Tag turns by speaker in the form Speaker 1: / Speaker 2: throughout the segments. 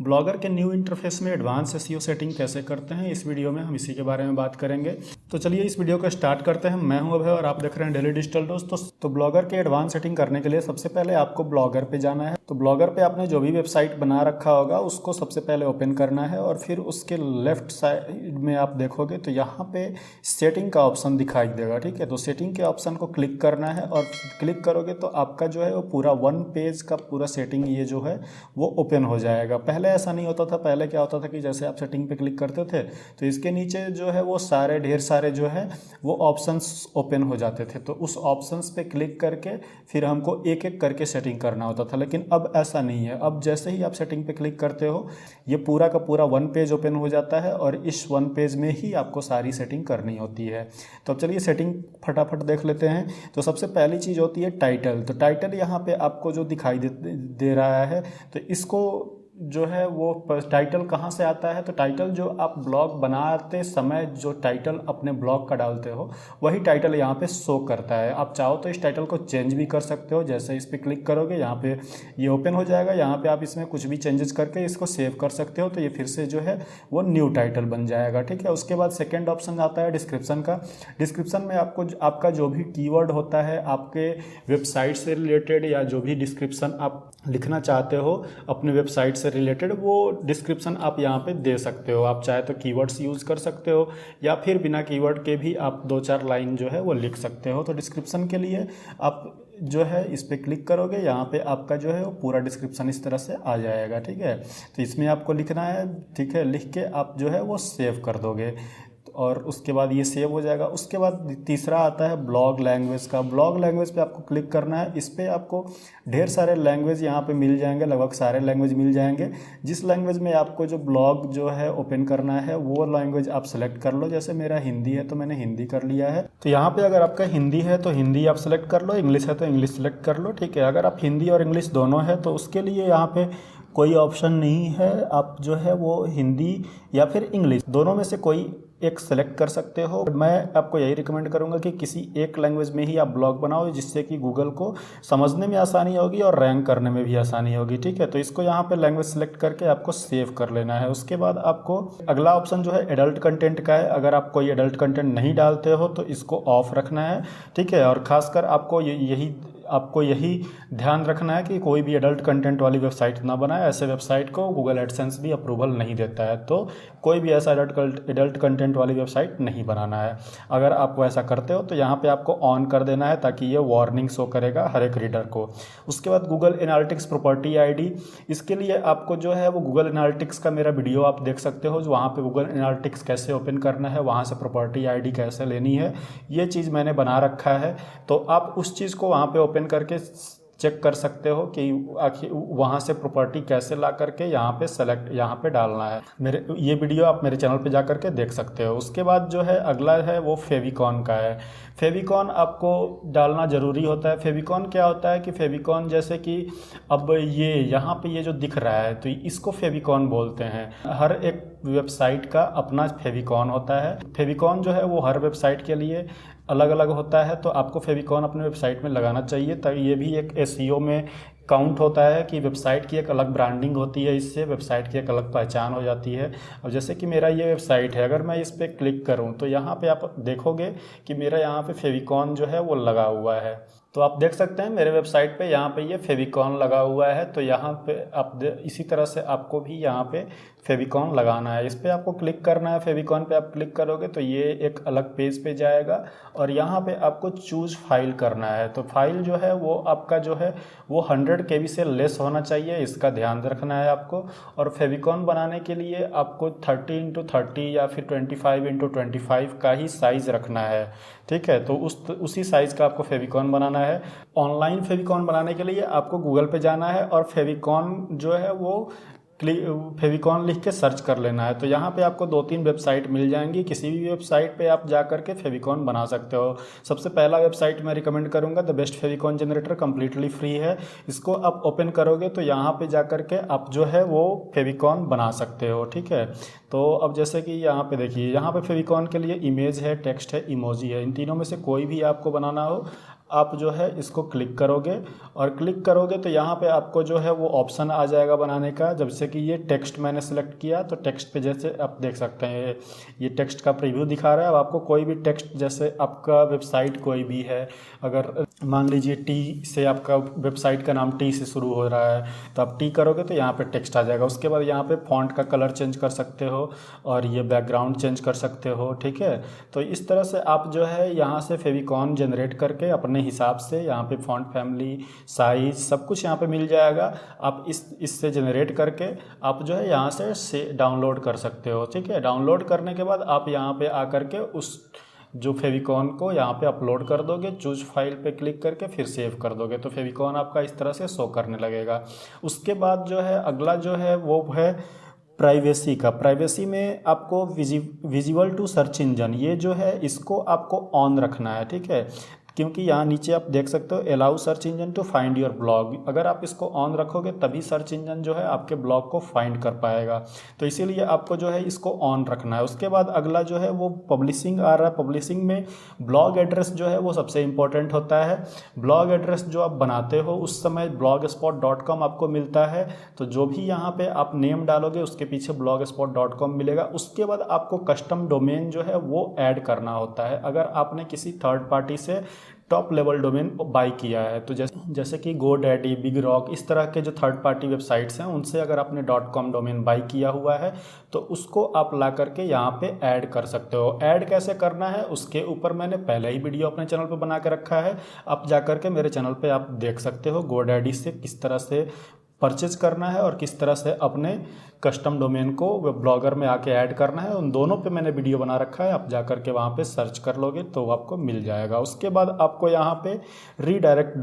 Speaker 1: Blogger के new interface में advance SEO setting कैसे करते हैं, इस वीडियो में हम इसी के बारे में बात करेंगे। तो चलिए इस वीडियो को स्टार्ट करते हैं। मैं हूं अभय और आप देख रहे हैं डेली डिजिटल डोज। तो ब्लॉगर के एडवांस सेटिंग करने के लिए सबसे पहले आपको ब्लॉगर पे जाना है। तो ब्लॉगर पे आपने जो भी वेबसाइट बना रखा होगा उसको सबसे पहले ओपन करना है और फिर उसके लेफ्ट साइड में आप देखोगे तो यहाँ पे सेटिंग का ऑप्शन दिखाई देगा। ठीक है, तो सेटिंग के ऑप्शन को क्लिक करना है और क्लिक करोगे तो आपका जो है वो पूरा वन पेज का पूरा सेटिंग ये जो है वो ओपन हो जाएगा। पहले ऐसा नहीं होता था। पहले क्या होता था कि जैसे आप सेटिंग पे क्लिक करते थे तो इसके नीचे जो है वो सारे ढेर सारे जो है वो ऑप्शंस ओपन हो जाते थे। तो उस ऑप्शंस पे क्लिक करके फिर हमको एक एक करके सेटिंग करना होता था, लेकिन अब ऐसा नहीं है। अब जैसे ही आप सेटिंग पे क्लिक करते हो ये पूरा का पूरा वन पेज ओपन हो जाता है और इस वन पेज में ही आपको सारी सेटिंग करनी होती है। तो अब चलिए सेटिंग फटाफट देख लेते हैं। तो सबसे पहली चीज़ होती है टाइटल। तो टाइटल यहाँ पे आपको जो दिखाई दे रहा है तो इसको जो है वो टाइटल कहाँ से आता है, तो टाइटल जो आप ब्लॉग बनाते समय जो टाइटल अपने ब्लॉग का डालते हो वही टाइटल यहाँ पे शो करता है। आप चाहो तो इस टाइटल को चेंज भी कर सकते हो। जैसे इस पर क्लिक करोगे यहाँ पे ये ओपन हो जाएगा। यहाँ पे आप इसमें कुछ भी चेंजेस करके इसको सेव कर सकते हो, तो ये फिर से जो है वो न्यू टाइटल बन जाएगा। ठीक है, उसके बाद सेकेंड ऑप्शन आता है डिस्क्रिप्शन का। डिस्क्रिप्शन में आपको आपका जो भी कीवर्ड होता है आपके वेबसाइट से रिलेटेड या जो भी डिस्क्रिप्शन आप लिखना चाहते हो अपने वेबसाइट से रिलेटेड वो डिस्क्रिप्शन आप यहाँ पे दे सकते हो। आप चाहे तो कीवर्ड्स यूज़ कर सकते हो या फिर बिना कीवर्ड के भी आप 2-4 लाइन जो है वो लिख सकते हो। तो डिस्क्रिप्शन के लिए आप जो है इस पर क्लिक करोगे, यहाँ पे आपका जो है वो पूरा डिस्क्रिप्शन इस तरह से आ जाएगा। ठीक है, तो इसमें आपको लिखना है। ठीक है, लिख के आप जो है वो सेव कर दोगे और उसके बाद ये सेव हो जाएगा। उसके बाद तीसरा आता है ब्लॉग लैंग्वेज का। ब्लॉग लैंग्वेज पे आपको क्लिक करना है। इस पर आपको ढेर सारे लैंग्वेज यहाँ पे मिल जाएंगे, लगभग सारे लैंग्वेज मिल जाएंगे। जिस लैंग्वेज में आपको जो ब्लॉग जो है ओपन करना है वो लैंग्वेज आप सेलेक्ट कर लो। जैसे मेरा हिंदी है तो मैंने हिंदी कर लिया है। तो यहाँ पे अगर आपका हिंदी है तो हिंदी आप सेलेक्ट कर लो, इंग्लिश है तो इंग्लिश सेलेक्ट कर लो। ठीक है, अगर आप हिंदी और इंग्लिश दोनों है तो उसके लिए यहाँ पे कोई ऑप्शन नहीं है। आप जो है वो हिंदी या फिर इंग्लिश दोनों में से कोई एक सेलेक्ट कर सकते हो। मैं आपको यही रिकमेंड करूंगा कि किसी एक लैंग्वेज में ही आप ब्लॉग बनाओ, जिससे कि गूगल को समझने में आसानी होगी और रैंक करने में भी आसानी होगी। ठीक है, तो इसको यहाँ पे लैंग्वेज सेलेक्ट करके आपको सेव कर लेना है। उसके बाद आपको अगला ऑप्शन जो है एडल्ट कंटेंट का है। अगर आप कोई एडल्ट कंटेंट नहीं डालते हो तो इसको ऑफ रखना है। ठीक है, और खासकर आपको यही ध्यान रखना है कि कोई भी एडल्ट कंटेंट वाली वेबसाइट ना बनाए। ऐसे वेबसाइट को गूगल एडसेंस भी अप्रूवल नहीं देता है, तो कोई भी ऐसा एडल्ट कंटेंट वाली वेबसाइट नहीं बनाना है। अगर आप ऐसा करते हो तो यहाँ पे आपको ऑन कर देना है ताकि ये वार्निंग शो करेगा हर एक रीडर को। उसके बाद गूगल एनालिटिक्स प्रॉपर्टी आईडी, इसके लिए आपको जो है वो गूगल एनालिटिक्स का मेरा वीडियो आप देख सकते हो, जो वहाँ पे गूगल एनालिटिक्स कैसे ओपन करना है, वहाँ से प्रॉपर्टी आईडी कैसे लेनी है, ये चीज़ मैंने बना रखा है। तो आप उस चीज़ को वहाँ पे ओपन करके चेक कर सकते हो कि आखिर वहाँ से प्रॉपर्टी कैसे ला करके यहाँ पे डालना है। मेरे ये वीडियो आप मेरे चैनल पे जा करके देख सकते हो। उसके बाद जो है अगला है वो फेविकॉन का है। फेविकॉन आपको डालना ज़रूरी होता है। फेविकॉन क्या होता है कि फेविकॉन जैसे कि अब ये यहाँ पे ये जो दिख रहा है तो इसको फेविकॉन बोलते हैं। हर एक वेबसाइट का अपना फेविकॉन होता है। फेविकॉन जो है वो हर वेबसाइट के लिए अलग अलग होता है, तो आपको फेविकॉन अपने वेबसाइट में लगाना चाहिए। ताकि ये भी एक एसईओ में काउंट होता है कि वेबसाइट की एक अलग ब्रांडिंग होती है, इससे वेबसाइट की एक अलग पहचान हो जाती है। और जैसे कि मेरा ये वेबसाइट है, अगर मैं इस पर क्लिक करूं तो यहाँ पे आप देखोगे कि मेरा यहाँ पे फेविकॉन जो है वो लगा हुआ है। तो आप देख सकते हैं मेरे वेबसाइट पे यहाँ पे ये फेविकॉन लगा हुआ है। तो यहाँ पे आप इसी तरह से आपको भी यहाँ पे फेविकॉन लगाना है। इस पर आपको क्लिक करना है। फेविकॉन पे आप क्लिक करोगे तो ये एक अलग पेज पे जाएगा और यहाँ पे आपको चूज़ फाइल करना है। तो फाइल जो है वो आपका जो है वो 100 KB से लेस होना चाहिए, इसका ध्यान रखना है आपको। और फेविकॉन बनाने के लिए आपको 30x30 या फिर 25x25 का ही साइज़ रखना है। ठीक है, तो उसी साइज़ का आपको फेविकॉन बनाना है। ऑनलाइन फेविकॉन बनाने के लिए आपको गूगल पे जाना है और फेविकॉन जो है वो फेविकॉन लिख के सर्च कर लेना है। तो यहाँ पे आपको 2-3 वेबसाइट मिल जाएंगी। किसी भी वेबसाइट पे आप जा करके फेविकॉन बना सकते हो। सबसे पहला वेबसाइट मैं रिकमेंड करूँगा the best favicon generator, completely free है। इसको आप ओपन करोगे तो यहाँ पे जा करके आप जो है वो फेविकॉन बना सकते हो। ठीक है, तो अब जैसे कि यहाँ पे देखिए, यहाँ पे फेविकॉन के लिए इमेज है, टेक्स्ट है, इमोजी है। इन तीनों में से कोई भी आपको बनाना हो आप जो है इसको क्लिक करोगे और क्लिक करोगे तो यहाँ पे आपको जो है वो ऑप्शन आ जाएगा बनाने का। जब से कि ये टेक्स्ट मैंने सेलेक्ट किया तो टेक्स्ट पे जैसे आप देख सकते हैं ये टेक्स्ट का प्रीव्यू दिखा रहा है। अब आपको कोई भी टेक्स्ट, जैसे आपका वेबसाइट कोई भी है, अगर मान लीजिए टी से आपका वेबसाइट का नाम टी से शुरू हो रहा है तो आप टी करोगे तो यहाँ पे टेक्स्ट आ जाएगा। उसके बाद यहाँ पे फॉन्ट का कलर चेंज कर सकते हो और ये बैकग्राउंड चेंज कर सकते हो, ठीक है। तो इस तरह से आप जो है यहाँ से फेविकॉन जनरेट करके अपने हिसाब से यहाँ पे फॉन्ट फैमिली, साइज, सब कुछ यहाँ पे मिल जाएगा। आप इससे जनरेट करके आप जो है यहाँ से डाउनलोड कर सकते हो, ठीक है। डाउनलोड करने के बाद आप यहाँ पे आकर के उस जो फेविकॉन को यहाँ पे अपलोड कर दोगे, चूज फाइल पे क्लिक करके फिर सेव कर दोगे तो फेविकॉन आपका इस तरह से शो करने लगेगा। उसके बाद जो है अगला जो है वो है प्राइवेसी का। प्राइवेसी में आपको विजिबल टू सर्च इंजन, ये जो है इसको आपको ऑन रखना है, ठीक है। क्योंकि यहाँ नीचे आप देख सकते हो allow search engine to find your blog, अगर आप इसको ऑन रखोगे तभी सर्च इंजन जो है आपके ब्लॉग को फाइंड कर पाएगा। तो इसीलिए आपको जो है इसको ऑन रखना है। उसके बाद अगला जो है वो पब्लिशिंग आ रहा है। पब्लिशिंग में ब्लॉग एड्रेस जो है वो सबसे इंपॉर्टेंट होता है। ब्लॉग एड्रेस जो आप बनाते हो उस समय blogspot.com आपको मिलता है, तो जो भी यहाँ पे आप नेम डालोगे उसके पीछे blogspot.com मिलेगा। उसके बाद आपको कस्टम डोमेन जो है वो ऐड करना होता है। अगर आपने किसी थर्ड पार्टी से टॉप लेवल डोमेन बाई किया है, तो जैसे कि GoDaddy, बिग रॉक, इस तरह के जो थर्ड पार्टी वेबसाइट्स हैं उनसे अगर आपने .com डोमेन बाई किया हुआ है तो उसको आप ला करके यहाँ पे ऐड कर सकते हो। ऐड कैसे करना है उसके ऊपर मैंने पहले ही वीडियो अपने चैनल पे बना के रखा है, आप जा करके मेरे चैनल पे आप देख सकते हो GoDaddy से किस तरह से परचेज करना है और किस तरह से अपने कस्टम डोमेन को वेब ब्लॉगर में आके ऐड करना है। उन दोनों पे मैंने वीडियो बना रखा है, आप जा करके वहाँ पे सर्च कर लोगे तो आपको मिल जाएगा। उसके बाद आपको यहाँ पे रीडायरेक्ट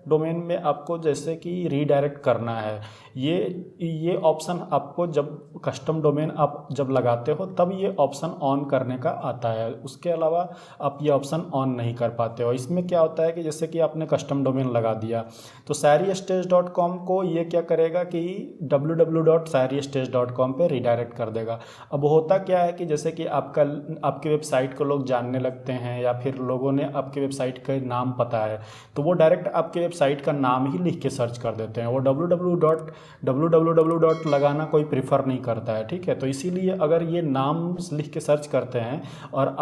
Speaker 1: डोमेन में आपको जैसे कि रीडायरेक्ट करना है, ये ऑप्शन आपको जब कस्टम डोमेन आप जब लगाते हो तब ये ऑप्शन ऑन करने का आता है। उसके अलावा आप ये ऑप्शन ऑन नहीं कर पाते हो। इसमें क्या होता है कि जैसे कि आपने कस्टम डोमेन लगा दिया तो sairystage.com को ये क्या करेगा कि www.sairystage.com पे रीडायरेक्ट कर देगा। अब होता क्या है कि जैसे कि आपकी वेबसाइट को लोग जानने लगते हैं या फिर लोगों ने आपके वेबसाइट का नाम पता है तो वो डायरेक्ट आपके वेबसाइट का नाम ही लिख के सर्च कर देते हैं। वो www. लगाना कोई प्रीफर नहीं करता है, ठीक है। तो इसीलिए अगर ये नाम लिख के सर्च करते हैं और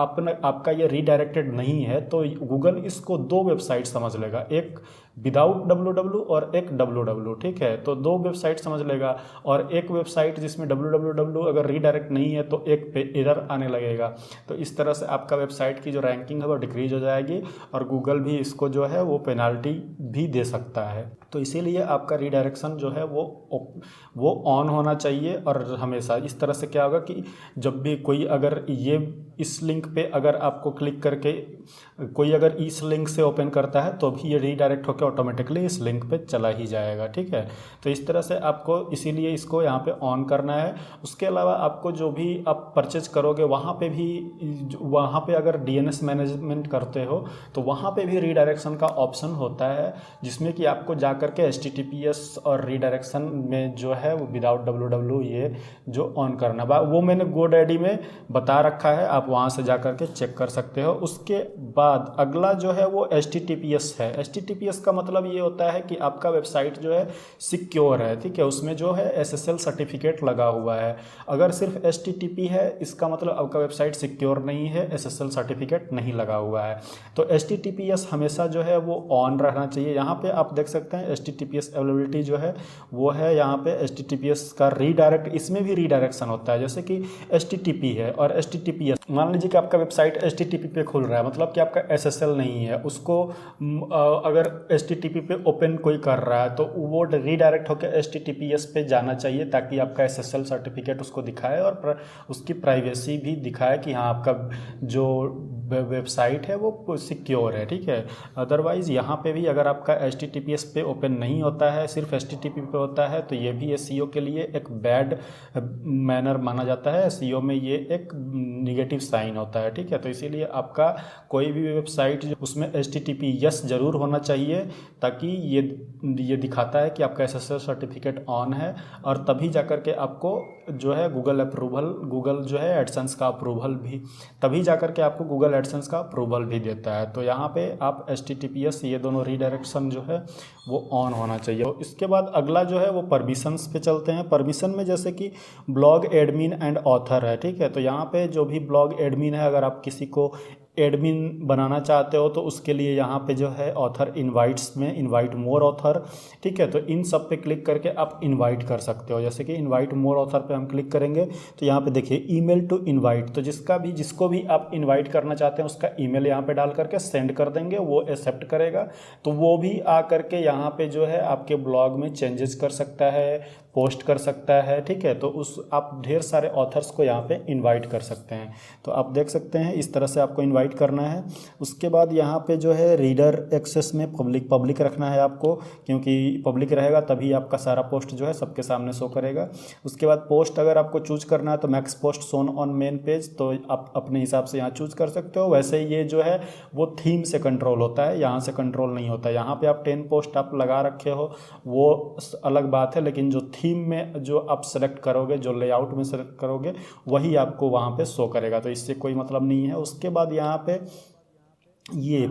Speaker 1: आपका ये रीडायरेक्टेड नहीं है तो गूगल इसको दो वेबसाइट समझ लेगा, एक विदाउट www और एक www, ठीक है। तो दो वेबसाइट समझ लेगा और एक वेबसाइट जिसमें www अगर रीडायरेक्ट नहीं है तो एक पे एरर आने लगेगा। तो इस तरह से आपका वेबसाइट की जो रैंकिंग है वो डिक्रीज हो जाएगी और गूगल भी इसको जो है वो पेनाल्टी भी दे सकता है। तो इसीलिए आपका रीडायरेक्शन जो है वो ऑन होना चाहिए। और हमेशा इस तरह से क्या होगा कि जब भी कोई अगर ये इस लिंक पे अगर आपको क्लिक करके कोई अगर इस लिंक से ओपन करता है तो भी ये रीडायरेक्ट होकर ऑटोमेटिकली इस लिंक पे चला ही जाएगा, ठीक है। तो इस तरह से आपको इसीलिए इसको यहाँ पे ऑन करना है। उसके अलावा आपको जो भी आप परचेज करोगे वहाँ पे अगर DNS मैनेजमेंट करते हो तो वहाँ पे भी रीडायरेक्शन का ऑप्शन होता है, जिसमें कि आपको जा करके HTTPS और रीडायरेक्शन में जो है वो विदाउट www ये जो ऑन करना वो मैंने GoDaddy में बता रखा है, आप वहाँ से जा करके चेक कर सकते हो। उसके बाद अगला जो है वो HTTPS है। HTTPS का मतलब ये होता है कि आपका वेबसाइट जो है सिक्योर है, ठीक है। उसमें जो है SSL सर्टिफिकेट लगा हुआ है। अगर सिर्फ HTTP है इसका मतलब आपका वेबसाइट सिक्योर नहीं है, SSL सर्टिफिकेट नहीं लगा हुआ है। तो HTTPS हमेशा जो है वो ऑन रहना चाहिए। यहाँ पे आप देख सकते हैं HTTPS अवेलेबिलिटी जो है वो है यहाँ पे HTTPS का रीडायरेक्ट, इसमें भी रीडायरेक्शन होता है। जैसे कि HTTP है और HTTPS, मान लीजिए कि आपका वेबसाइट HTTP पे खुल रहा है, मतलब कि आपका SSL नहीं है, उसको अगर HTTP पे ओपन कोई कर रहा है तो वो रीडायरेक्ट होकर HTTPS पे जाना चाहिए ताकि आपका SSL सर्टिफिकेट उसको दिखाए और उसकी प्राइवेसी भी दिखाए कि हाँ आपका जो वेबसाइट है वो सिक्योर है, ठीक है। अदरवाइज़ यहाँ पे भी अगर आपका HTTPS पे ओपन नहीं होता है, सिर्फ HTTP पे होता है तो ये भी SEO के लिए एक बैड मैनर माना जाता है। SEO में ये एक निगेटिव साइन होता है, ठीक है। तो इसीलिए आपका कोई भी वेबसाइट उसमें HTTPS ज़रूर होना चाहिए ताकि ये दिखाता है कि आपका SSL सर्टिफिकेट ऑन है और तभी जाकर के आपको जो है गूगल जो है एडसेंस का अप्रूवल भी, तभी जाकर के आपको गूगल एडसेंस का अप्रूवल भी देता है। तो यहाँ पे आप HTTPS ये दोनों रीडायरेक्शन जो है वो ऑन होना चाहिए। तो इसके बाद अगला जो है वो परमिशंस पे चलते हैं। परमिशन में जैसे कि ब्लॉग एडमिन एंड ऑथर है, ठीक है। तो यहाँ पे जो भी ब्लॉग एडमिन है, अगर आप किसी को एडमिन बनाना चाहते हो तो उसके लिए यहाँ पे जो है ऑथर इनवाइट्स में इनवाइट मोर ऑथर, ठीक है। तो इन सब पे क्लिक करके आप इनवाइट कर सकते हो। जैसे कि इनवाइट मोर ऑथर पे हम क्लिक करेंगे तो यहाँ पे देखिए ईमेल टू इनवाइट, तो जिसको भी आप इनवाइट करना चाहते हैं उसका ईमेल यहाँ पे डाल करके सेंड कर देंगे, वो एक्सेप्ट करेगा। तो वो भी आ करके यहाँ पे जो है आपके ब्लॉग में चेंजेस कर सकता है, पोस्ट कर सकता है, ठीक है। तो आप ढेर सारे ऑथर्स को यहाँ पे इनवाइट कर सकते हैं। तो आप देख सकते हैं इस तरह से आपको इनवाइट करना है। उसके बाद यहाँ पे जो है रीडर एक्सेस में पब्लिक रखना है आपको, क्योंकि पब्लिक रहेगा तभी आपका सारा पोस्ट जो है सबके सामने शो करेगा। उसके बाद पोस्ट अगर आपको चूज करना है तो max post shown on main page, तो आप अपने हिसाब से यहाँ चूज कर सकते हो। वैसे ये जो है वो थीम से कंट्रोल होता है, यहाँ से कंट्रोल नहीं होता। यहाँ पे आप 10 पोस्ट आप लगा रखे हो वो अलग बात है, लेकिन जो थीम में जो आप सेलेक्ट करोगे, जो लेआउट में सेलेक्ट करोगे, वही आपको वहाँ पे शो करेगा। तो इससे कोई मतलब नहीं है। उसके बाद यहाँ पे ये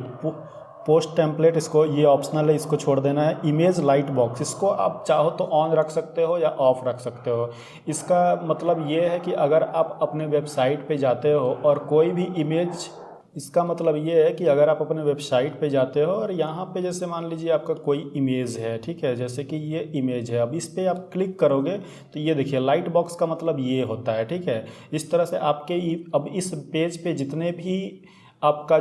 Speaker 1: पोस्ट टेम्पलेट, इसको ये ऑप्शनल है, इसको छोड़ देना है। इमेज लाइट बॉक्स, इसको आप चाहो तो ऑन रख सकते हो या ऑफ रख सकते हो। इसका मतलब ये है कि अगर आप अपने वेबसाइट पे जाते हो और कोई भी इमेज, इसका मतलब ये है कि अगर आप अपने वेबसाइट पे जाते हो और यहाँ पे जैसे मान लीजिए आपका कोई इमेज है, ठीक है, जैसे कि ये इमेज है, अब इस पर आप क्लिक करोगे तो ये देखिए लाइट बॉक्स का मतलब ये होता है, ठीक है। इस तरह से आपके अब इस पेज पे जितने भी आपका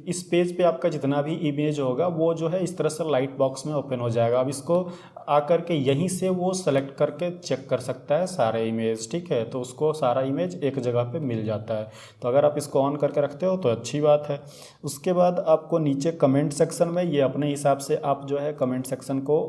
Speaker 1: इस पेज पे आपका जितना भी इमेज होगा वो जो है इस तरह से लाइट बॉक्स में ओपन हो जाएगा। अब इसको आकर के यहीं से वो सेलेक्ट करके चेक कर सकता है सारे इमेज, ठीक है। तो उसको सारा इमेज एक जगह पे मिल जाता है। तो अगर आप इसको ऑन करके रखते हो तो अच्छी बात है। उसके बाद आपको नीचे कमेंट सेक्शन में ये अपने हिसाब से आप जो है कमेंट सेक्शन को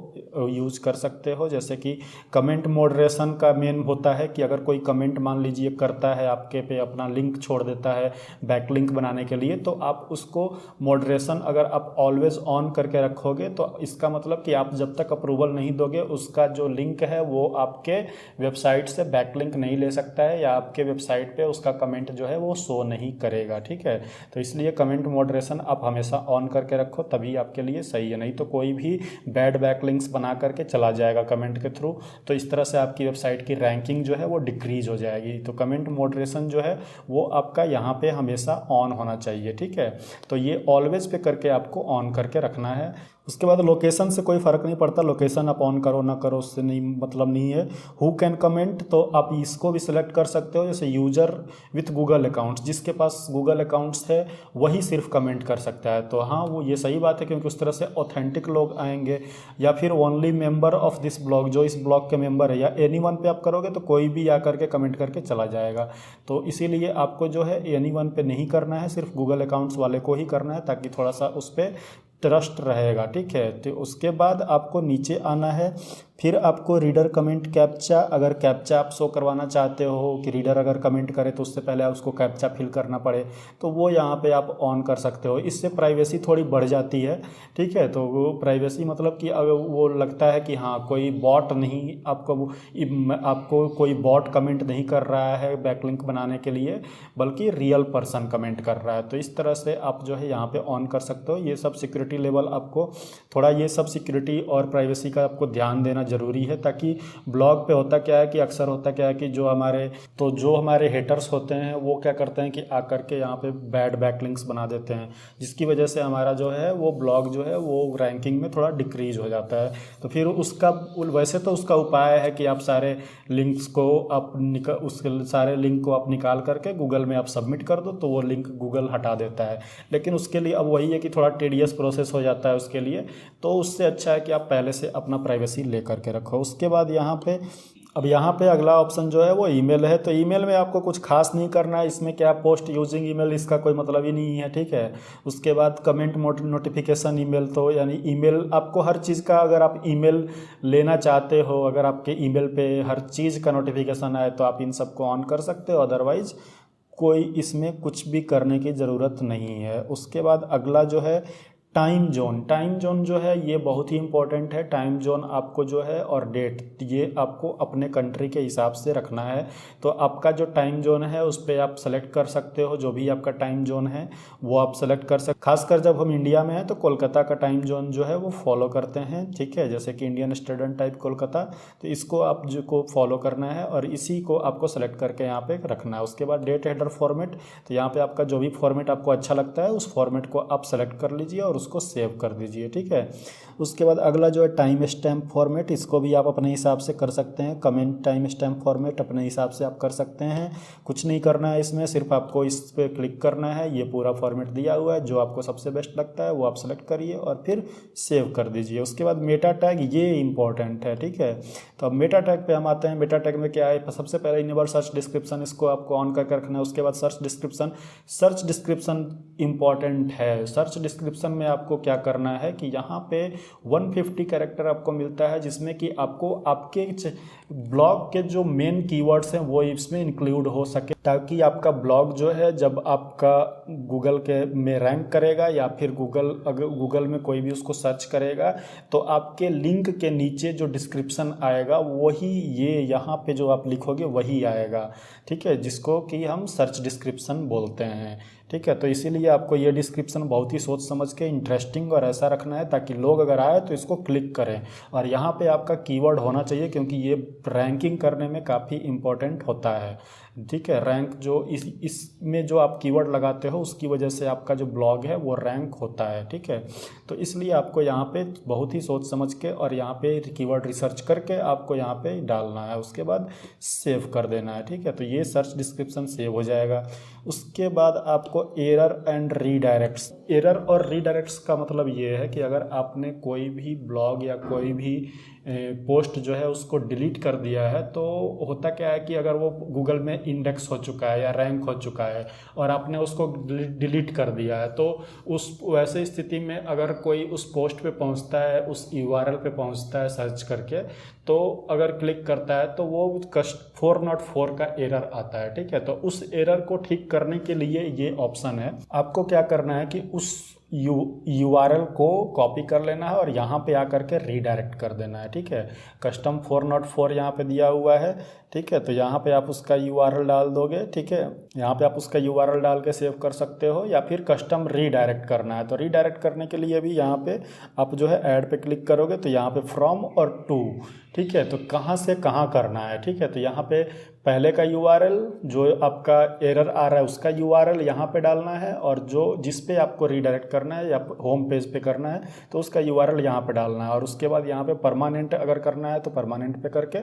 Speaker 1: यूज कर सकते हो। जैसे कि कमेंट मॉडरेशन का मेन होता है कि अगर कोई कमेंट मान लीजिए करता है आपके पे, अपना लिंक छोड़ देता है बैकलिंक बनाने के लिए, तो आप उसको मॉडरेशन अगर आप ऑलवेज ऑन करके रखोगे तो इसका मतलब कि आप जब तक अप्रूवल नहीं दोगे उसका जो लिंक है वो आपके वेबसाइट से बैकलिंक नहीं ले सकता है या आपके वेबसाइट पे उसका कमेंट जो है वो शो नहीं करेगा, ठीक है। तो इसलिए कमेंट मॉडरेशन आप हमेशा ऑन करके रखो, तभी आपके लिए सही है। नहीं तो कोई भी बैड बैकलिंक्स बना करके चला जाएगा कमेंट के थ्रू, तो इस तरह से आपकी वेबसाइट की रैंकिंग जो है वो डिक्रीज हो जाएगी। तो कमेंट मॉडरेशन जो है वो आपका यहाँ पे हमेशा ऑन होना चाहिए, ठीक है। तो ये ऑलवेज पे करके आपको ऑन करके रखना है। उसके बाद लोकेशन से कोई फ़र्क नहीं पड़ता, लोकेशन आप ऑन करो ना करो उससे नहीं मतलब नहीं है। हु कैन कमेंट, तो आप इसको भी सिलेक्ट कर सकते हो। जैसे यूजर विथ गूगल अकाउंट्स, जिसके पास गूगल अकाउंट्स है वही सिर्फ कमेंट कर सकता है। तो हाँ, वो ये सही बात है, क्योंकि उस तरह से ऑथेंटिक लोग आएंगे। या फिर only member of this blog, जो इस ब्लॉग के मेंबर है, या एनीवन पे आप करोगे तो कोई भी आकर के कमेंट करके चला जाएगा। तो इसीलिए आपको जो है एनीवन पे नहीं करना है, सिर्फ गूगल अकाउंट्स वाले को ही करना है, ताकि थोड़ा सा उस पर ट्रस्ट रहेगा, ठीक है। तो उसके बाद आपको नीचे आना है। फिर आपको रीडर कमेंट कैप्चा, अगर कैप्चा आप शो करवाना चाहते हो कि रीडर अगर कमेंट करे तो उससे पहले उसको कैप्चा फिल करना पड़े, तो वो यहाँ पे आप ऑन कर सकते हो। इससे प्राइवेसी थोड़ी बढ़ जाती है, ठीक है। तो वो प्राइवेसी मतलब कि अगर वो लगता है कि हाँ कोई बॉट नहीं, आपको कोई बॉट कमेंट नहीं कर रहा है बैकलिंक बनाने के लिए, बल्कि रियल पर्सन कमेंट कर रहा है। तो इस तरह से आप जो है यहाँ पे ऑन कर सकते हो। ये सब सिक्योरिटी लेवल आपको थोड़ा, ये सब सिक्योरिटी और प्राइवेसी का आपको ध्यान देना जरूरी है, ताकि ब्लॉग पे होता क्या है कि अक्सर होता क्या है कि जो हमारे हेटर्स होते हैं वो क्या करते हैं कि आकर के यहाँ पे बैड बैकलिंक्स बना देते हैं, जिसकी वजह से हमारा जो है वो ब्लॉग जो है वो रैंकिंग में थोड़ा डिक्रीज हो जाता है। तो फिर वैसे तो उसका उपाय है कि आप सारे लिंक्स को सारे लिंक को आप निकाल करके गूगल में आप सबमिट कर दो, तो वो लिंक गूगल हटा देता है। लेकिन उसके लिए अब वही है कि थोड़ा टेडियस प्रोसेस हो जाता है उसके लिए, तो उससे अच्छा है कि आप पहले से अपना प्राइवेसी ले करके रखो। उसके बाद यहाँ पे अगला ऑप्शन जो है वो ईमेल है। तो ईमेल में आपको कुछ खास नहीं करना है, इसमें क्या पोस्ट यूजिंग ईमेल, इसका कोई मतलब ही नहीं है, ठीक है। उसके बाद कमेंट नोटिफिकेशन ईमेल, तो यानी ईमेल आपको हर चीज़ का, अगर आप ईमेल लेना चाहते हो, अगर आपके ईमेल पे हर चीज़ का नोटिफिकेशन आए तो आप इन सबको ऑन कर सकते हो, अदरवाइज कोई इसमें कुछ भी करने की ज़रूरत नहीं है। उसके बाद अगला जो है टाइम जोन जो है ये बहुत ही इंपॉर्टेंट है। टाइम जोन आपको जो है और डेट ये आपको अपने कंट्री के हिसाब से रखना है। तो आपका जो टाइम जोन है उस पर आप सेलेक्ट कर सकते हो, जो भी आपका टाइम जोन है वो आप सेलेक्ट कर सकते। खासकर जब हम इंडिया में हैं तो कोलकाता का टाइम जोन जो है वो फॉलो करते हैं, ठीक है, जैसे कि इंडियन स्टैंडर्ड टाइम कोलकाता। तो इसको आप जो को फॉलो करना है और इसी को आपको सेलेक्ट करके यहाँ पे रखना है। उसके बाद डेट हेडर फॉर्मेट, तो यहाँ पे आपका जो भी फॉर्मेट आपको अच्छा लगता है उस फॉर्मेट को आप सेलेक्ट कर लीजिए और उसको सेव कर दीजिए, ठीक है। उसके बाद अगला जो है टाइम स्टैम्प फॉर्मेट, इसको भी आप अपने हिसाब से कर सकते हैं। कमेंट टाइम स्टैम्प फॉर्मेट अपने हिसाब से आप कर सकते हैं, कुछ नहीं करना है इसमें, सिर्फ आपको इस पर क्लिक करना है। ये पूरा फॉर्मेट दिया हुआ है, जो आपको सबसे बेस्ट लगता है वो आप सेलेक्ट करिए और फिर सेव कर दीजिए। उसके बाद मेटा टैग, ये इंपॉर्टेंट है, ठीक है। तो अब मेटा टैग पे हम आते हैं। मेटा टैग में क्या है, सबसे पहले इनेबल सर्च डिस्क्रिप्शन, इसको आपको ऑन करके रखना है। उसके बाद सर्च डिस्क्रिप्शन इंपॉर्टेंट है। सर्च डिस्क्रिप्शन में आपको क्या करना है कि यहाँ पे 150 कैरेक्टर आपको मिलता है, जिसमें कि आपको आपके ब्लॉग के जो मेन कीवर्ड्स हैं वो इसमें इंक्लूड हो सके, ताकि आपका ब्लॉग जो है जब आपका गूगल के में रैंक करेगा या फिर अगर गूगल में कोई भी उसको सर्च करेगा तो आपके लिंक के नीचे जो डिस्क्रिप्शन आएगा वही ये यहाँ पे जो आप लिखोगे वही आएगा, ठीक है, जिसको कि हम सर्च डिस्क्रिप्शन बोलते हैं, ठीक है। तो इसीलिए आपको ये डिस्क्रिप्शन बहुत ही सोच समझ के इंटरेस्टिंग और ऐसा रखना है ताकि लोग अगर आए तो इसको क्लिक करें। और यहाँ पे आपका कीवर्ड होना चाहिए, क्योंकि ये रैंकिंग करने में काफ़ी इम्पोर्टेंट होता है, ठीक है। रैंक जो इसमें जो आप कीवर्ड लगाते हो उसकी वजह से आपका जो ब्लॉग है वो रैंक होता है, ठीक है। तो इसलिए आपको यहाँ पे बहुत ही सोच समझ के और यहाँ पे कीवर्ड रिसर्च करके आपको यहाँ पे डालना है। उसके बाद सेव कर देना है, ठीक है। तो ये सर्च डिस्क्रिप्शन सेव हो जाएगा। उसके बाद आपको एरर एंड रीडायरेक्ट्स, एरर और रीडायरेक्ट्स का मतलब ये है कि अगर आपने कोई भी ब्लॉग या कोई भी पोस्ट जो है उसको डिलीट कर दिया है, तो होता क्या है कि अगर वो गूगल में इंडेक्स हो चुका है या रैंक हो चुका है और आपने उसको डिलीट कर दिया है, तो उस वैसे स्थिति में अगर कोई उस पोस्ट पे पहुंचता है, उस यूआरएल पे पहुंचता है सर्च करके, तो अगर क्लिक करता है तो वो 404 का एरर आता है, ठीक है। तो उस एरर को ठीक करने के लिए ये ऑप्शन है। आपको क्या करना है कि उस यूआरएल को कॉपी कर लेना है और यहाँ पे आकर के रीडायरेक्ट कर देना है, ठीक है। कस्टम 404 यहाँ पे दिया हुआ है, ठीक है। तो यहाँ पे आप उसका यूआरएल डाल दोगे, ठीक है। यहाँ पे आप उसका यूआरएल डाल के सेव कर सकते हो, या फिर कस्टम रीडायरेक्ट करना है तो रीडायरेक्ट करने के लिए भी यहाँ पे आप जो है ऐड पे क्लिक करोगे तो यहाँ पे फ्रॉम और टू, ठीक है। तो कहाँ से कहाँ करना है, ठीक है। तो यहाँ पे पहले का यूआरएल जो आपका एरर आ रहा है उसका यूआरएल यहाँ पे डालना है, और जो जिस पे आपको रीडायरेक्ट करना है या होम पेज पे करना है तो उसका यूआरएल यहाँ पे डालना है। और उसके बाद यहाँ पे परमानेंट अगर करना है तो परमानेंट पे करके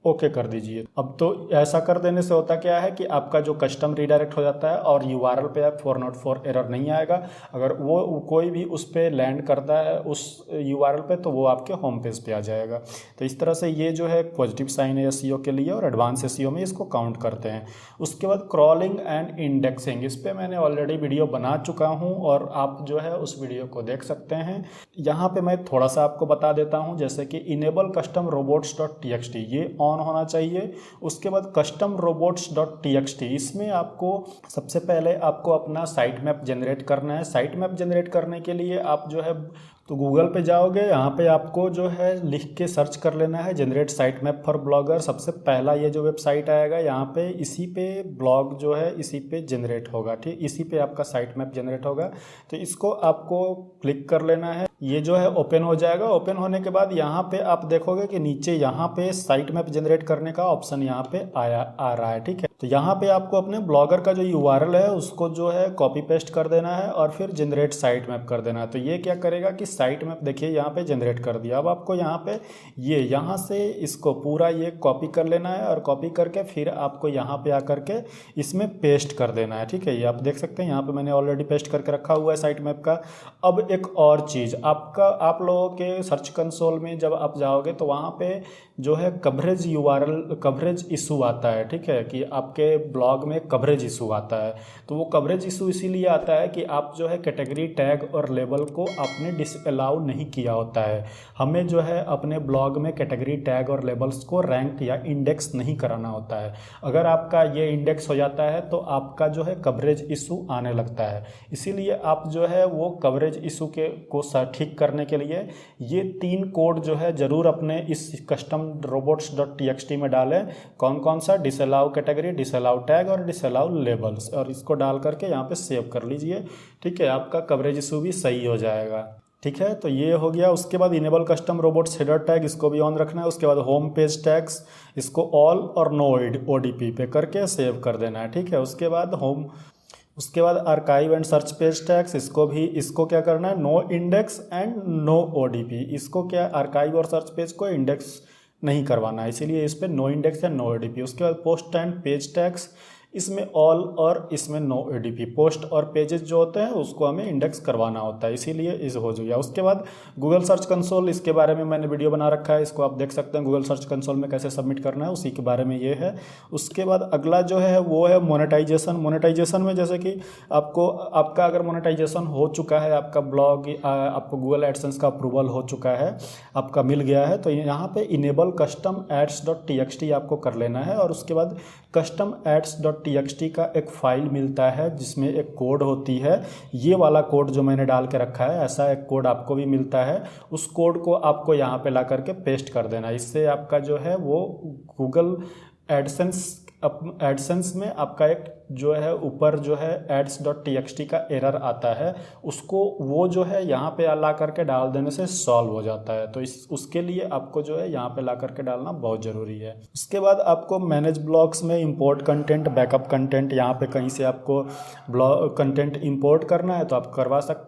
Speaker 1: ओके कर दीजिए। अब तो ऐसा कर देने से होता क्या है कि आपका जो कस्टम रीडायरेक्ट हो जाता है और यूआरएल पे 404 एरर नहीं आएगा। अगर वो कोई भी उस पे लैंड करता है उस यूआरएल पे तो वो आपके होम पेज पे आ जाएगा। तो इस तरह से ये जो है पॉजिटिव साइन है एसईओ के लिए, और एडवांस एसईओ में इसको काउंट करते हैं। उसके बाद क्रॉलिंग एंड इंडेक्सिंग, इस पर मैंने ऑलरेडी वीडियो बना चुका हूँ और आप जो है उस वीडियो को देख सकते हैं। यहाँ पे मैं थोड़ा सा आपको बता देता हूँ, जैसे कि इनेबल कस्टम रोबोट्स .txt ये ऑन होना चाहिए। उसके बाद कस्टम रोबोट्स .txt, इसमें आपको सबसे पहले आपको अपना साइट मैप जनरेट करना है। साइट मैप जनरेट करने के लिए आप जो है तो गूगल पे जाओगे, यहाँ पे आपको जो है लिख के सर्च कर लेना है generate site map for blogger. सबसे पहला ये जो वेबसाइट आएगा यहाँ पे, इसी पे ब्लॉग जो है इसी पे जनरेट होगा, ठीक, इसी पे आपका साइट मैप जनरेट होगा। तो इसको आपको क्लिक कर लेना है, ये जो है ओपन हो जाएगा। ओपन होने के बाद यहाँ पे आप देखोगे कि नीचे यहाँ पे साइट मैप जनरेट करने का ऑप्शन यहाँ पे आ रहा है, ठीक है। तो यहाँ पे आपको अपने ब्लॉगर का जो यूआरएल है उसको जो है कॉपी पेस्ट कर देना है और फिर जनरेट साइट मैप कर देना है। तो ये क्या करेगा कि साइट मैप देखिए यहाँ पे जनरेट कर दिया। अब आपको यहाँ पे यहाँ से इसको पूरा ये कॉपी कर लेना है और कॉपी करके फिर आपको यहाँ पे आकर के इसमें पेस्ट कर देना है, ठीक है। ये आप देख सकते हैं यहाँ पे मैंने ऑलरेडी पेस्ट करके रखा हुआ है साइट मैप का। अब एक और चीज़, आप लोगों के सर्च कंसोल में जब आप जाओगे तो वहाँ पे जो है कवरेज यूआरएल कवरेज इशू आता है, ठीक है, कि आपके ब्लॉग में कवरेज इशू आता है। तो वो कवरेज इशू इसीलिए आता है कि आप जो है कैटेगरी टैग और लेबल को आपने डिसअलाउ नहीं किया होता है। हमें जो है अपने ब्लॉग में कैटेगरी टैग और लेबल्स को रैंक या इंडेक्स नहीं कराना होता है। अगर आपका ये इंडेक्स हो जाता है तो आपका जो है कवरेज इशू आने लगता है। इसीलिए आप जो है वो कवरेज इशू को ठीक करने के लिए ये 3 कोड जो है ज़रूर अपने इस कस्टम robots.txt में डालें। कौन कौन सा? डिसअलाउ कैटेगरी, डिसअलाउ टैग और डिसअलाउ लेबल्स, और इसको डाल करके यहाँ पे सेव कर लीजिए, ठीक है। आपका कवरेज इशू भी सही हो जाएगा, ठीक है। तो ये हो गया। उसके बाद enable custom robots header tag, इसको भी ऑन रखना है। उसके बाद होम पेज टैग्स, इसको ऑल और नो ओडीपी पे करके सेव कर देना है, ठीक है। उसके बाद archive and search page tags, इसको क्या करना है? No index and no ODP. इसको क्या, आर्काइव और सर्च पेज को इंडेक्स नहीं करवाना है, इसीलिए इस पर no index and no ODP. उसके बाद पोस्ट एंड पेज टैग्स, इसमें ऑल और इसमें नो ओडीपी। पोस्ट और पेजेस जो होते हैं उसको हमें इंडेक्स करवाना होता है, इसीलिए इस हो गया। उसके बाद गूगल सर्च कंसोल, इसके बारे में मैंने वीडियो बना रखा है, इसको आप देख सकते हैं। गूगल सर्च कंसोल में कैसे सबमिट करना है उसी के बारे में ये है। उसके बाद अगला जो है वो है मोनेटाइजेशन। मोनेटाइजेशन में जैसे कि आपका अगर मोनेटाइजेशन हो चुका है, आपका ब्लॉग आपको गूगल एडसेंस का अप्रूवल हो चुका है, आपका मिल गया है, तो यहाँ पे इनेबल कस्टम एड्स.txt आपको कर लेना है। और उसके बाद कस्टम एड्स.txt का एक फाइल मिलता है जिसमें एक कोड होती है, ये वाला कोड जो मैंने डाल के रखा है, ऐसा एक कोड आपको भी मिलता है। उस कोड को आपको यहाँ पे ला करके पेस्ट कर देना। इससे आपका जो है वो गूगल एडसेंस में आपका एक जो है ऊपर जो है ads.txt का एरर आता है, उसको वो जो है यहाँ पे ला करके डाल देने से सॉल्व हो जाता है। तो उसके लिए आपको जो है यहाँ पे ला करके डालना बहुत ज़रूरी है। उसके बाद आपको मैनेज ब्लॉग्स में इंपोर्ट कंटेंट, बैकअप कंटेंट, यहाँ पे कहीं से आपको ब्लॉग कंटेंट इंपोर्ट करना है तो आप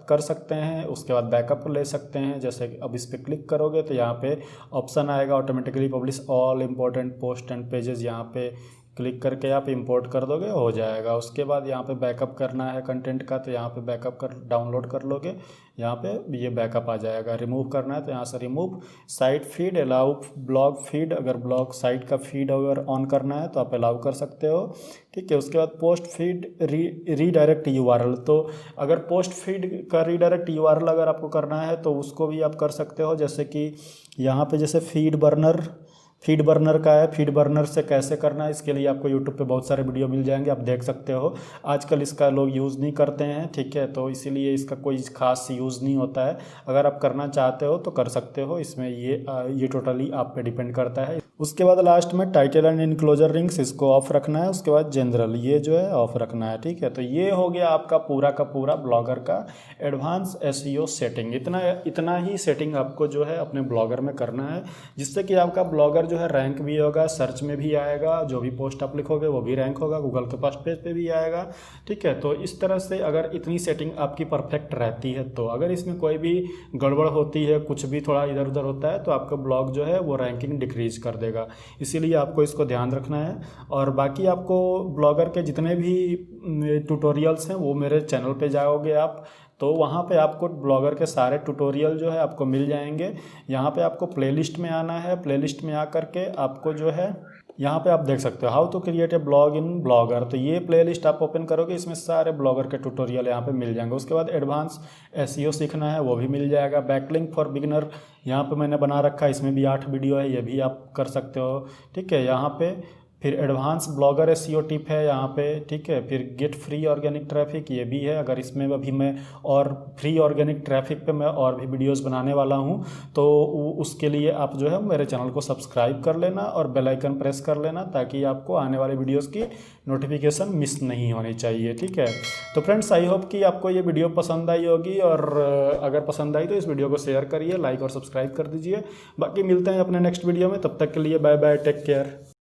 Speaker 1: कर सकते हैं। उसके बाद बैकअप ले सकते हैं, जैसे अब इस पर क्लिक करोगे तो यहाँ पे ऑप्शन आएगा automatically publish all important post and pages, यहाँ पे क्लिक करके आप इंपोर्ट कर दोगे, हो जाएगा। उसके बाद यहाँ पे बैकअप करना है कंटेंट का, तो यहाँ पे बैकअप डाउनलोड कर लोगे, यहाँ पे ये बैकअप आ जाएगा। रिमूव करना है तो यहाँ से remove. Site feed, allow blog feed, अगर ब्लॉग साइट का फीड अगर ऑन करना है तो आप अलाउ कर सकते हो, ठीक है। उसके बाद पोस्ट फीड रीडायरेक्ट यूआरएल, तो अगर पोस्ट फीड का रीडायरेक्ट यूआरएल अगर आपको करना है तो उसको भी आप कर सकते हो। जैसे कि यहाँ पे जैसे फीड बर्नर का है, फीड बर्नर से कैसे करना है, इसके लिए आपको यूट्यूब पे बहुत सारे वीडियो मिल जाएंगे, आप देख सकते हो। आजकल इसका लोग यूज़ नहीं करते हैं, ठीक है, तो इसीलिए इसका कोई खास यूज़ नहीं होता है। अगर आप करना चाहते हो तो कर सकते हो, इसमें ये टोटली आप पे डिपेंड करता है। उसके बाद लास्ट में टाइटल एंड इनक्लोजर लिंक्स, इसको ऑफ रखना है। उसके बाद जनरल, ये जो है ऑफ रखना है, ठीक है। तो ये हो गया आपका पूरा का पूरा ब्लॉगर का एडवांस एसईओ सेटिंग। इतना ही सेटिंग आपको जो है अपने ब्लॉगर में करना है, जिससे कि आपका ब्लॉगर जो है रैंक भी होगा, सर्च में भी आएगा, जो भी पोस्ट आप लिखोगे वो भी रैंक होगा, गूगल के फर्स्ट पेज पे भी आएगा, ठीक है। तो इस तरह से अगर इतनी सेटिंग आपकी परफेक्ट रहती है, तो अगर इसमें कोई भी गड़बड़ होती है, कुछ भी थोड़ा इधर उधर होता है, तो आपका ब्लॉग जो है वो रैंकिंग डिक्रीज कर देगा। इसीलिए आपको इसको ध्यान रखना है। और बाकी आपको ब्लॉगर के जितने भी ट्यूटोरियल्स हैं वो मेरे चैनल पे जाओगे आप, तो वहाँ पे आपको ब्लॉगर के सारे ट्यूटोरियल जो है आपको मिल जाएंगे। यहाँ पे आपको प्लेलिस्ट में आना है, प्लेलिस्ट में आ करके आपको जो है यहाँ पे आप देख सकते हो how to create a blog in blogger, तो ये प्लेलिस्ट आप ओपन करोगे, इसमें सारे ब्लॉगर के ट्यूटोरियल यहाँ पे मिल जाएंगे। उसके बाद एडवांस एसईओ सीखना है वो भी मिल जाएगा। बैकलिंक फॉर बिगिनर यहाँ पे मैंने बना रखा है, इसमें भी 8 वीडियो है, ये भी आप कर सकते हो, ठीक है। यहाँ पे फिर एडवांस ब्लॉगर एसईओ टिप है यहाँ पे, ठीक है। फिर गेट फ्री ऑर्गेनिक ट्रैफिक, ये भी है। अगर इसमें अभी मैं और फ्री ऑर्गेनिक ट्रैफिक पे मैं और भी वीडियोस बनाने वाला हूँ, तो उसके लिए आप जो है मेरे चैनल को सब्सक्राइब कर लेना और बेल आइकन प्रेस कर लेना, ताकि आपको आने वाले वीडियोस की नोटिफिकेशन मिस नहीं होनी चाहिए, ठीक है। तो फ्रेंड्स, आई होप कि आपको ये वीडियो पसंद आई होगी, और अगर पसंद आई तो इस वीडियो को शेयर करिए, लाइक और सब्सक्राइब कर दीजिए। बाकी मिलते हैं अपने नेक्स्ट वीडियो में, तब तक के लिए बाय बाय, टेक केयर।